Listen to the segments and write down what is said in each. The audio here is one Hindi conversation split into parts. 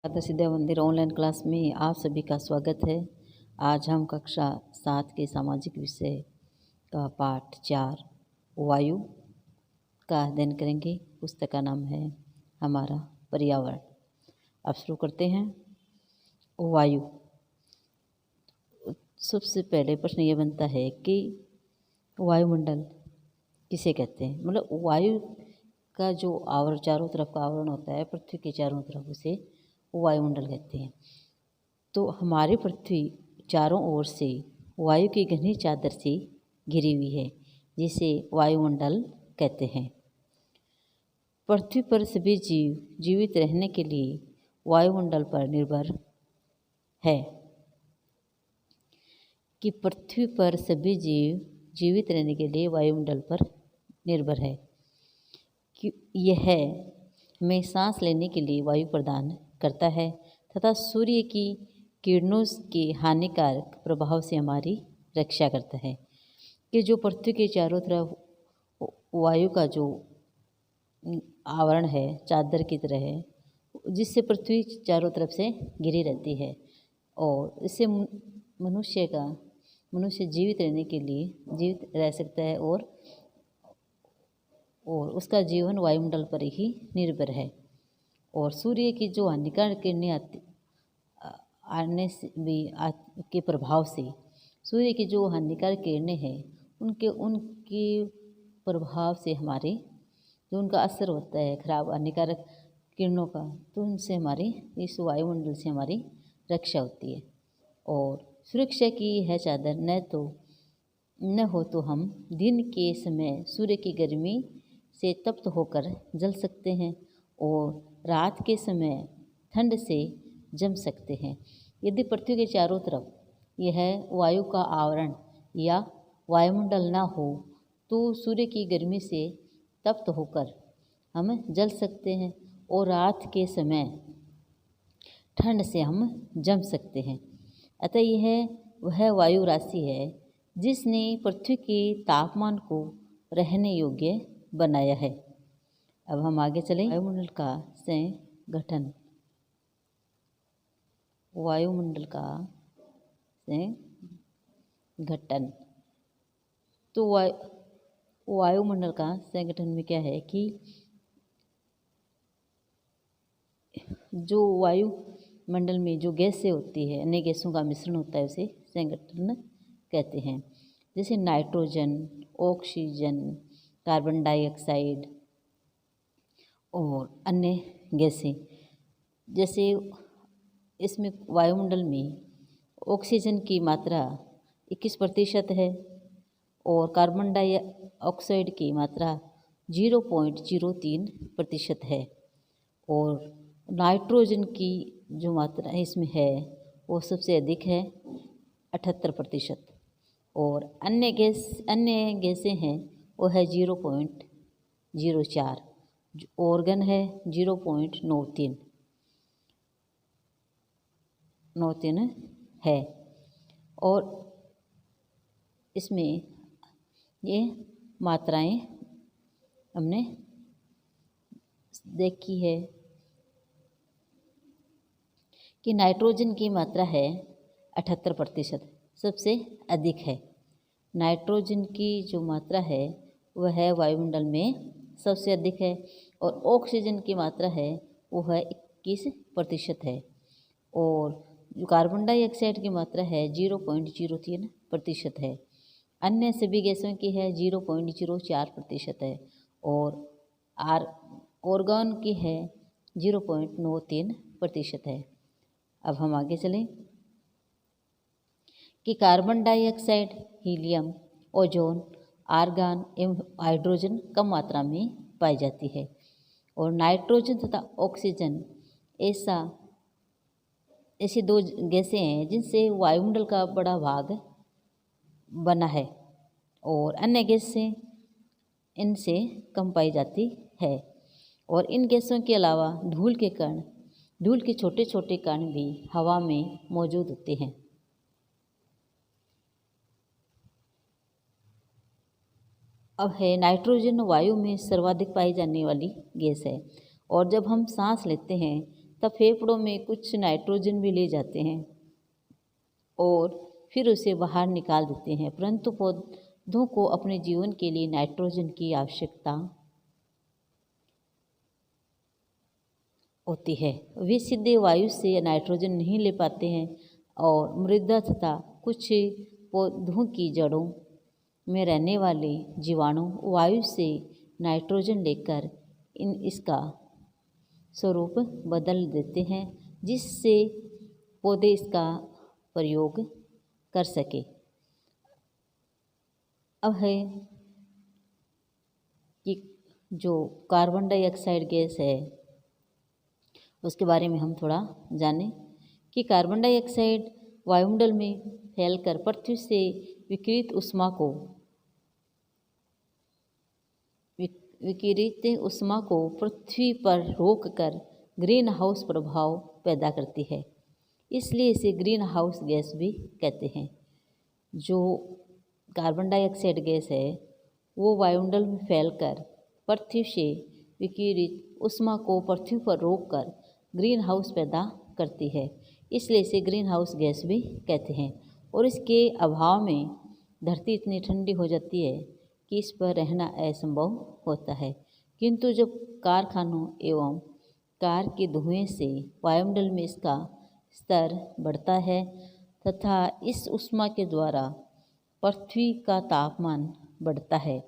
सिद्धा मंदिर ऑनलाइन क्लास में आप सभी का स्वागत है। आज हम कक्षा 7 के सामाजिक विषय का पाठ 4 वायु का अध्ययन करेंगे। पुस्तक का नाम है हमारा पर्यावरण। अब शुरू करते हैं। वायु। सबसे पहले प्रश्न ये बनता है कि वायुमंडल किसे कहते हैं। मतलब वायु का जो आवरण, चारों तरफ का आवरण होता है पृथ्वी के चारों तरफ, उसे वायुमंडल कहते हैं। तो हमारी पृथ्वी चारों ओर से वायु की घनी चादर से घिरी हुई है, जिसे वायुमंडल कहते हैं। पृथ्वी पर सभी जीव जीवित रहने के लिए वायुमंडल पर निर्भर है। कि पृथ्वी पर सभी जीव जीवित रहने के लिए वायुमंडल पर निर्भर है। कि यह हमें सांस लेने के लिए वायु प्रदान करता है तथा सूर्य की किरणों के हानिकारक प्रभाव से हमारी रक्षा करता है। कि जो पृथ्वी के चारों तरफ वायु का जो आवरण है, चादर की तरह है, जिससे पृथ्वी चारों तरफ से घिरी रहती है और इससे मनुष्य जीवित रहने के लिए जीवित रह सकता है और उसका जीवन वायुमंडल पर ही निर्भर है। और सूर्य की जो हानिकारक किरणें आने से भी के प्रभाव से, सूर्य की जो हानिकारक किरणें हैं उनके प्रभाव से हमारे जो उनका असर होता है खराब हानिकारक किरणों का, तो उनसे हमारी इस वायुमंडल से हमारी रक्षा होती है। और सुरक्षा की यह चादर न हो तो हम दिन के समय सूर्य की गर्मी से तप्त होकर जल सकते हैं और रात के समय ठंड से जम सकते हैं। यदि पृथ्वी के चारों तरफ यह वायु का आवरण या वायुमंडल न हो तो सूर्य की गर्मी से तप्त होकर हम जल सकते हैं और रात के समय ठंड से हम जम सकते हैं। अतः यह वह वायु राशि है जिसने पृथ्वी के तापमान को रहने योग्य बनाया है। अब हम आगे चलें। वायुमंडल का संगठन। वायुमंडल का संगठन। तो वायुमंडल का संगठन में क्या है कि जो वायुमंडल में जो गैसें होती है, अन्य गैसों का मिश्रण होता है, उसे संगठन कहते हैं। जैसे नाइट्रोजन, ऑक्सीजन, कार्बन डाइऑक्साइड और अन्य गैसें। जैसे इसमें वायुमंडल में ऑक्सीजन की मात्रा 21% है और कार्बन डाइऑक्साइड की मात्रा 0.03% है और नाइट्रोजन की जो मात्रा इसमें है वो सबसे अधिक है 78%। और अन्य गैसें हैं वो है 0.04, ऑर्गन है 0.93 है। और इसमें ये मात्राएं हमने देखी है कि नाइट्रोजन की मात्रा है 78%, सबसे अधिक है। नाइट्रोजन की जो मात्रा है वह वायुमंडल में सबसे अधिक है और ऑक्सीजन की मात्रा है वो है 21% है और जो कार्बन डाइऑक्साइड की मात्रा है 0.03% है। अन्य सभी गैसों की है 0.04% है और ऑर्गन की है 0.93% है। अब हम आगे चलें कि carbon dioxide, helium, ozone, argon एवं हाइड्रोजन कम मात्रा में पाई जाती है और नाइट्रोजन तथा ऑक्सीजन ऐसी दो गैसें हैं जिनसे वायुमंडल का बड़ा भाग बना है और अन्य गैसें इनसे कम पाई जाती है। और इन गैसों के अलावा धूल के छोटे छोटे कण भी हवा में मौजूद होते हैं। अब है नाइट्रोजन वायु में सर्वाधिक पाई जाने वाली गैस है और जब हम सांस लेते हैं तब फेफड़ों में कुछ नाइट्रोजन भी ले जाते हैं और फिर उसे बाहर निकाल देते हैं। परंतु पौधों को अपने जीवन के लिए नाइट्रोजन की आवश्यकता होती है। वे सीधे वायु से नाइट्रोजन नहीं ले पाते हैं और मृदा तथा कुछ पौधों की जड़ों में रहने वाले जीवाणु वायु से नाइट्रोजन लेकर इसका स्वरूप बदल देते हैं, जिससे पौधे इसका प्रयोग कर सके। अब है कि जो कार्बन डाइऑक्साइड गैस है उसके बारे में हम थोड़ा जानें कि कार्बन डाइऑक्साइड वायुमंडल में फैलकर पृथ्वी से विकिरित ऊष्मा को पृथ्वी पर रोककर ग्रीन हाउस प्रभाव पैदा करती है। इसलिए इसे ग्रीन हाउस गैस भी कहते हैं। जो कार्बन डाइऑक्साइड गैस है वो वायुमंडल में फैलकर पृथ्वी से विकिरित ऊष्मा को पृथ्वी पर रोककर ग्रीन हाउस पैदा करती है, इसलिए इसे ग्रीन हाउस गैस भी कहते हैं। और इसके अभाव में धरती इतनी ठंडी हो जाती है कि इस पर रहना असंभव होता है। किंतु जब कारखानों एवं कार के धुएं से वायुमंडल में इसका स्तर बढ़ता है तथा इस ऊष्मा के द्वारा पृथ्वी का तापमान बढ़ता है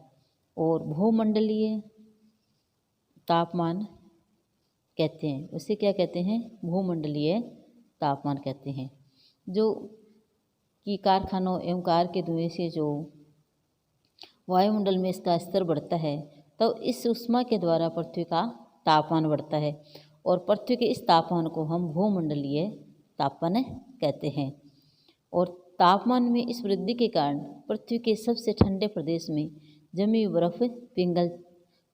और भूमंडलीय तापमान कहते हैं, उसे क्या कहते हैं, भूमंडलीय तापमान कहते हैं। जो कि कारखानों एवं कार के धुएं से जो वायुमंडल में इसका स्तर बढ़ता है तो इस ऊष्मा के द्वारा पृथ्वी का तापमान बढ़ता है और पृथ्वी के इस तापमान को हम भूमंडलीय तापमान कहते हैं। और तापमान में इस वृद्धि के कारण पृथ्वी के सबसे ठंडे प्रदेश में जमी हुई बर्फ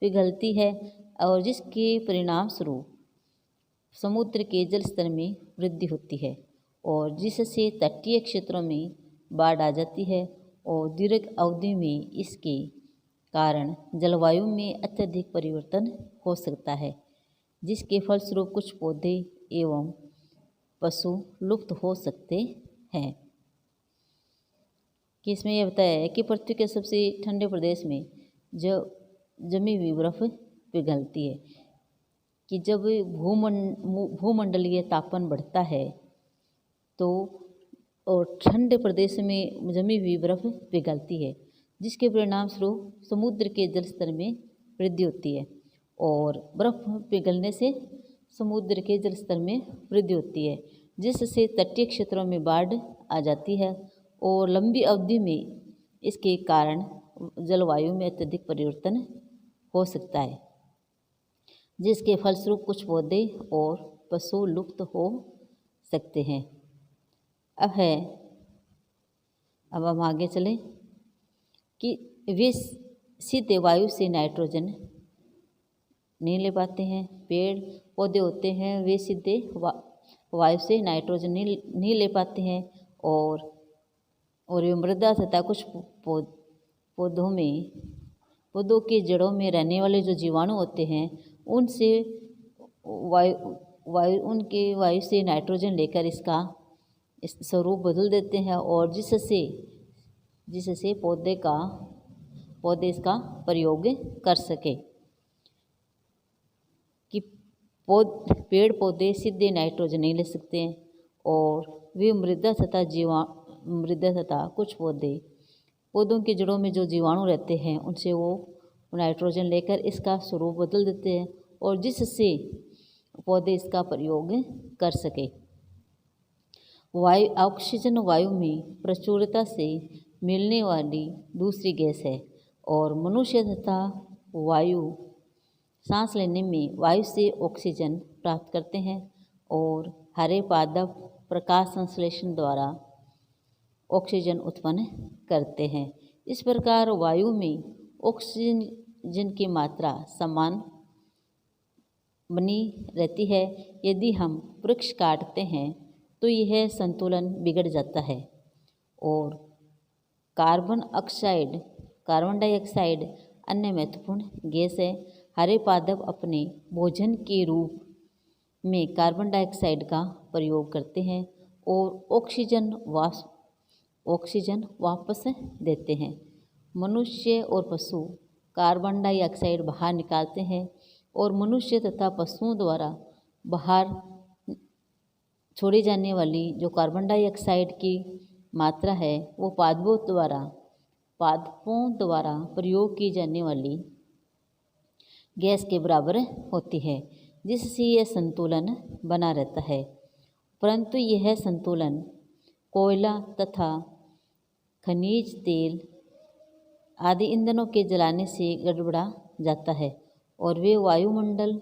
पिघलती है और जिसके परिणाम स्वरूप समुद्र के जल स्तर में वृद्धि होती है और जिससे तटीय क्षेत्रों में बाढ़ आ जाती है और दीर्घ अवधि में इसके कारण जलवायु में अत्यधिक परिवर्तन हो सकता है, जिसके फलस्वरूप कुछ पौधे एवं पशु लुप्त हो सकते हैं। कि इसमें यह बताया है कि पृथ्वी के सबसे ठंडे प्रदेश में जो जमी हुई बर्फ पिघलती है कि जब भूमंडलीय तापमान बढ़ता है तो और ठंडे प्रदेश में जमी हुई बर्फ पिघलती है, जिसके परिणाम स्वरूप समुद्र के जल स्तर में वृद्धि होती है और बर्फ पिघलने से समुद्र के जल स्तर में वृद्धि होती है, जिससे तटीय क्षेत्रों में बाढ़ आ जाती है और लंबी अवधि में इसके कारण जलवायु में अत्यधिक परिवर्तन हो सकता है, जिसके फलस्वरूप कुछ पौधे और पशु लुप्त हो सकते हैं। अब हम आगे चलें कि वे सीधे वायु से नाइट्रोजन नहीं ले पाते हैं। पेड़ पौधे होते हैं वे सीधे वायु से नाइट्रोजन नहीं ले पाते हैं और वे मृदा तथा कुछ पौधों के जड़ों में रहने वाले जो जीवाणु होते हैं उनसे वायु से नाइट्रोजन लेकर इसका स्वरूप बदल देते हैं और जिससे पौधे इसका प्रयोग कर सके। कि पेड़ पौधे सीधे नाइट्रोजन नहीं ले सकते हैं और वे मृदा तथा कुछ पौधों की जड़ों में जो जीवाणु रहते हैं उनसे वो नाइट्रोजन लेकर इसका स्वरूप बदल देते हैं और जिससे पौधे इसका प्रयोग कर सके। ऑक्सीजन वायु में प्रचुरता से मिलने वाली दूसरी गैस है और मनुष्य तथा वायु सांस लेने में वायु से ऑक्सीजन प्राप्त करते हैं और हरे पादप प्रकाश संश्लेषण द्वारा ऑक्सीजन उत्पन्न करते हैं। इस प्रकार वायु में ऑक्सीजन की मात्रा समान बनी रहती है। यदि हम वृक्ष काटते हैं तो यह संतुलन बिगड़ जाता है और कार्बन डाइऑक्साइड अन्य महत्वपूर्ण गैस है। हरे पादप अपने भोजन के रूप में कार्बन डाइऑक्साइड का प्रयोग करते हैं और ऑक्सीजन वापस देते हैं। मनुष्य और पशु कार्बन डाइऑक्साइड बाहर निकालते हैं और मनुष्य तथा पशुओं द्वारा बाहर छोड़ी जाने वाली जो कार्बन डाइऑक्साइड की मात्रा है वो पादपों द्वारा प्रयोग की जाने वाली गैस के बराबर होती है, जिससे यह संतुलन बना रहता है। परंतु यह संतुलन कोयला तथा खनिज तेल आदि ईंधनों के जलाने से गड़बड़ा जाता है और वे वायुमंडल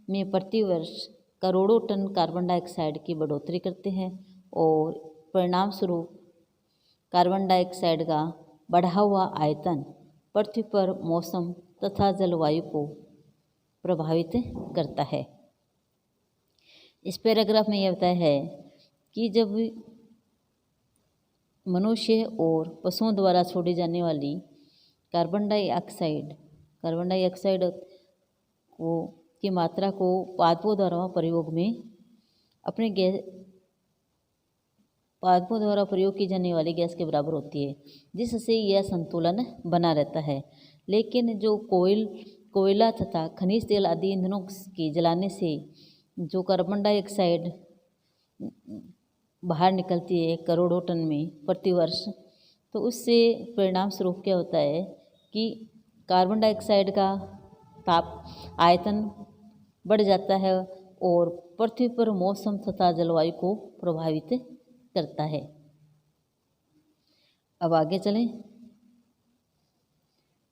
में प्रतिवर्ष करोड़ों टन कार्बन डाइऑक्साइड की बढ़ोतरी करते हैं और परिणाम स्वरूप कार्बन डाइऑक्साइड का बढ़ा हुआ आयतन पृथ्वी पर मौसम तथा जलवायु को प्रभावित करता है। इस पैराग्राफ में यह बताया है कि जब मनुष्य और पशुओं द्वारा छोड़ी जाने वाली कार्बन डाइऑक्साइड की मात्रा को पादपों द्वारा प्रयोग की जाने वाली गैस के बराबर होती है, जिससे यह संतुलन बना रहता है। लेकिन जो कोयला तथा खनिज तेल आदि ईंधनों के जलाने से जो कार्बन डाइऑक्साइड बाहर निकलती है करोड़ों टन में प्रतिवर्ष, तो उससे परिणाम स्वरूप क्या होता है कि कार्बन डाइऑक्साइड का आयतन बढ़ जाता है और पृथ्वी पर मौसम तथा जलवायु को प्रभावित करता है। अब आगे चलें।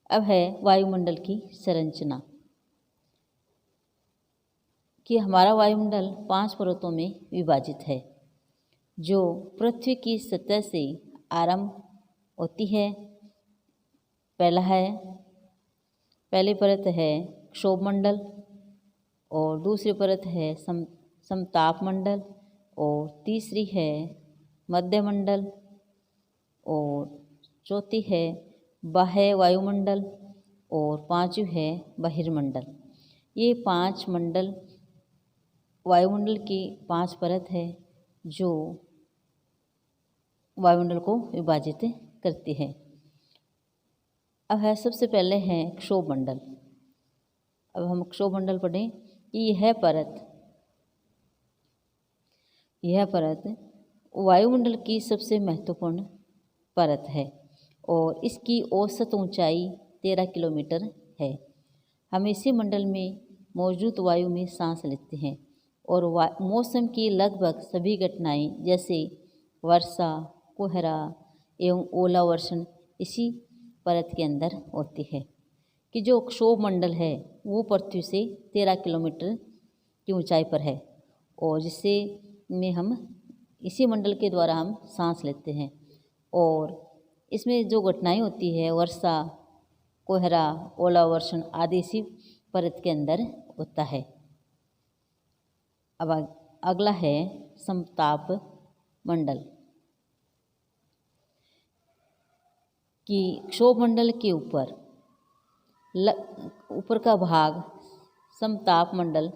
अब है वायुमंडल की संरचना कि हमारा वायुमंडल 5 परतों में विभाजित है, जो पृथ्वी की सतह से आरंभ होती है। पहली परत है क्षोभमंडल और दूसरी परत है समताप मंडल और तीसरी है मध्यमंडल और चौथी है बाह्य वायुमंडल और पांचवी है बहिर्मंडल। ये 5 मंडल वायुमंडल की 5 परत है जो वायुमंडल को विभाजित करती है। अब है सबसे पहले है क्षोभमंडल। अब हम क्षोभमंडल पढ़ें कि यह परत वायुमंडल की सबसे महत्वपूर्ण परत है और इसकी औसत ऊंचाई 13 किलोमीटर है। हम इसी मंडल में मौजूद वायु में सांस लेते हैं और मौसम की लगभग सभी घटनाएं जैसे वर्षा, कोहरा एवं ओलावर्षण इसी परत के अंदर होती है। कि जो क्षोभ मंडल है वो पृथ्वी से 13 किलोमीटर की ऊंचाई पर है और जिससे में हम इसी मंडल के द्वारा हम सांस लेते हैं और इसमें जो घटनाएं होती है वर्षा, कोहरा, ओलावर्षण आदि इसी परत के अंदर होता है। अब अगला है समताप मंडल कि क्षोभ मंडल के ऊपर का भाग समताप मंडल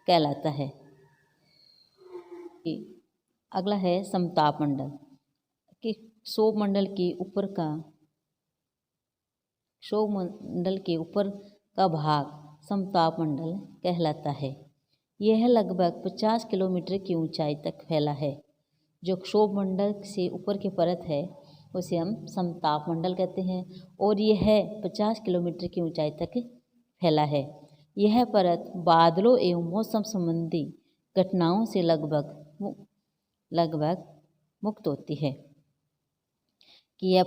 कहलाता है। अगला है समताप मंडल कि क्षोभ मंडल के ऊपर का भाग समताप मंडल कहलाता है। यह लगभग 50 किलोमीटर की ऊंचाई तक फैला है। जो क्षोभ मंडल से ऊपर की परत है उसे हम समताप मंडल कहते हैं और यह 50 किलोमीटर की ऊंचाई तक फैला है। यह परत बादलों एवं मौसम संबंधी घटनाओं से लगभग मुक्त होती है। कि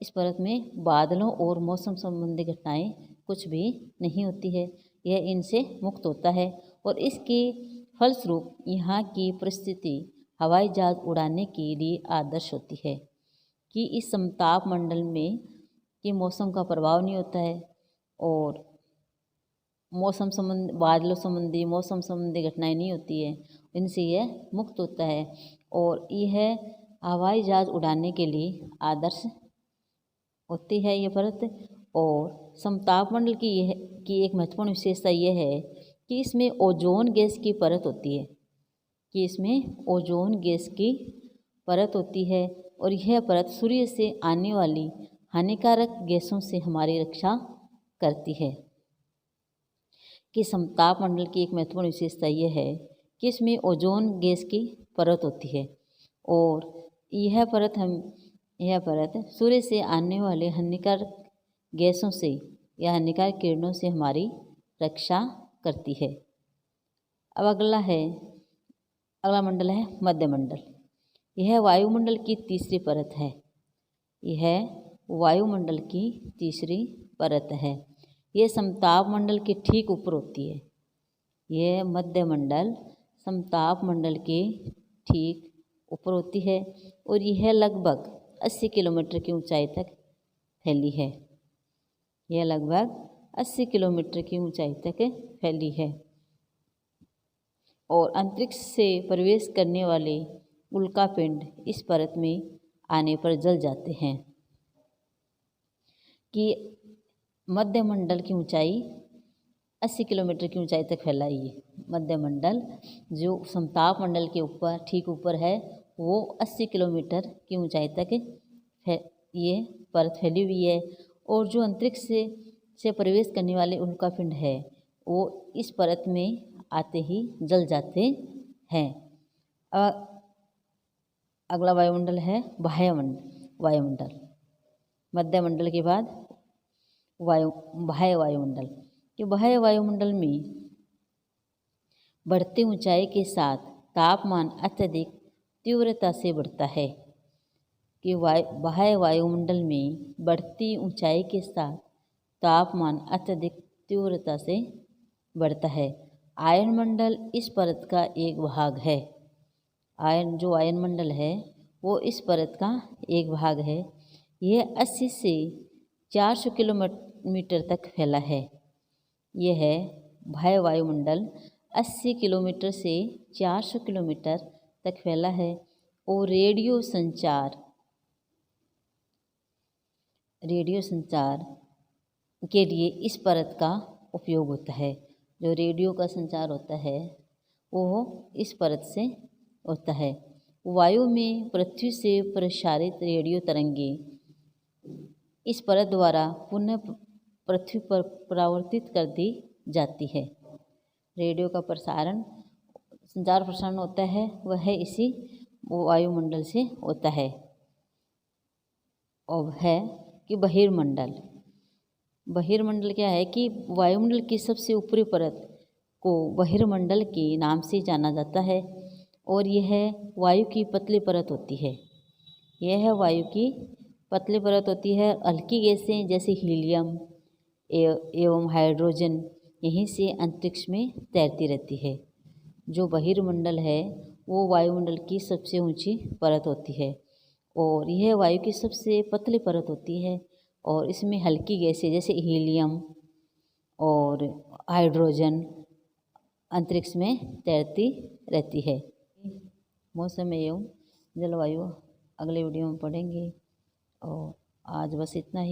इस परत में बादलों और मौसम संबंधी घटनाएं कुछ भी नहीं होती है, यह इनसे मुक्त होता है और इसके फलस्वरूप यहाँ की परिस्थिति हवाई जहाज उड़ाने के लिए आदर्श होती है। कि इस समताप मंडल में कि मौसम का प्रभाव नहीं होता है और बादलों संबंधी मौसम संबंधी घटनाएं नहीं होती है, इनसे यह मुक्त होता है और यह हवाई जहाज उड़ाने के लिए आदर्श होती है ये परत। और समताप मंडल की एक महत्वपूर्ण विशेषता यह है कि इसमें ओजोन गैस की परत होती है, कि इसमें ओजोन गैस की परत होती है और यह परत सूर्य से आने वाली हानिकारक गैसों से हमारी रक्षा करती है। कि समताप मंडल की एक महत्वपूर्ण विशेषता यह है कि इसमें ओजोन गैस की परत होती है और यह परत सूर्य से आने वाले हानिकारक गैसों से या हानिकारक किरणों से हमारी रक्षा करती है। अब अगला मंडल है मध्यमंडल। यह वायुमंडल की तीसरी परत है। यह वायुमंडल की तीसरी परत है। यह समताप मंडल के ठीक ऊपर होती है। यह मध्यमंडल समताप मंडल के ठीक ऊपर होती है और यह लगभग 80 किलोमीटर की ऊंचाई तक फैली है। यह लगभग 80 किलोमीटर की ऊंचाई तक फैली है और अंतरिक्ष से प्रवेश करने वाले उल्कापिंड इस परत में आने पर जल जाते हैं। कि मध्यमंडल की ऊंचाई 80 किलोमीटर की ऊंचाई तक फैला है। ये मध्यमंडल जो समताप मंडल के ऊपर ठीक ऊपर है वो 80 किलोमीटर की ऊंचाई तक ये परत फैली हुई है और जो अंतरिक्ष से प्रवेश करने वाले उल्कापिंड है वो इस परत में आते ही जल जाते हैं। अगला वायुमंडल है बाह्य वायुमंडल। मध्यमंडल के बाद बाह्य वायुमंडल। कि बाह्य वायुमंडल में बढ़ती ऊंचाई के साथ तापमान अत्यधिक तीव्रता से बढ़ता है। कि बाह्य वायुमंडल में बढ़ती ऊंचाई के साथ तापमान अत्यधिक तीव्रता से बढ़ता है। आयनमंडल इस परत का एक भाग है। आयनमंडल है वो इस परत का एक भाग है। यह 80 से 400 किलोमीटर तक फैला है। यह है बाह्य वायुमंडल 80 किलोमीटर से 400 किलोमीटर तक फैला है और रेडियो संचार के लिए इस परत का उपयोग होता है। जो रेडियो का संचार होता है वो इस परत से होता है। वायु में पृथ्वी से प्रसारित रेडियो तरंगें इस परत द्वारा पुनः पृथ्वी पर परावर्तित कर दी जाती है। रेडियो का संचार प्रसारण होता है वह इसी वायुमंडल से होता है। और है कि बहिर्मंडल क्या है कि वायुमंडल की सबसे ऊपरी परत को बहिर्मंडल के नाम से जाना जाता है और यह वायु की पतली परत होती है। यह वायु की पतली परत होती है। हल्की गैसें जैसे हीलियम एवं हाइड्रोजन यहीं से अंतरिक्ष में तैरती रहती है। जो बहिर्मंडल है वो वायुमंडल की सबसे ऊंची परत होती है और यह वायु की सबसे पतली परत होती है और इसमें हल्की गैसें जैसे हीलियम और हाइड्रोजन अंतरिक्ष में तैरती रहती है। मौसम एवं जलवायु अगले वीडियो में पढ़ेंगे और आज बस इतना ही।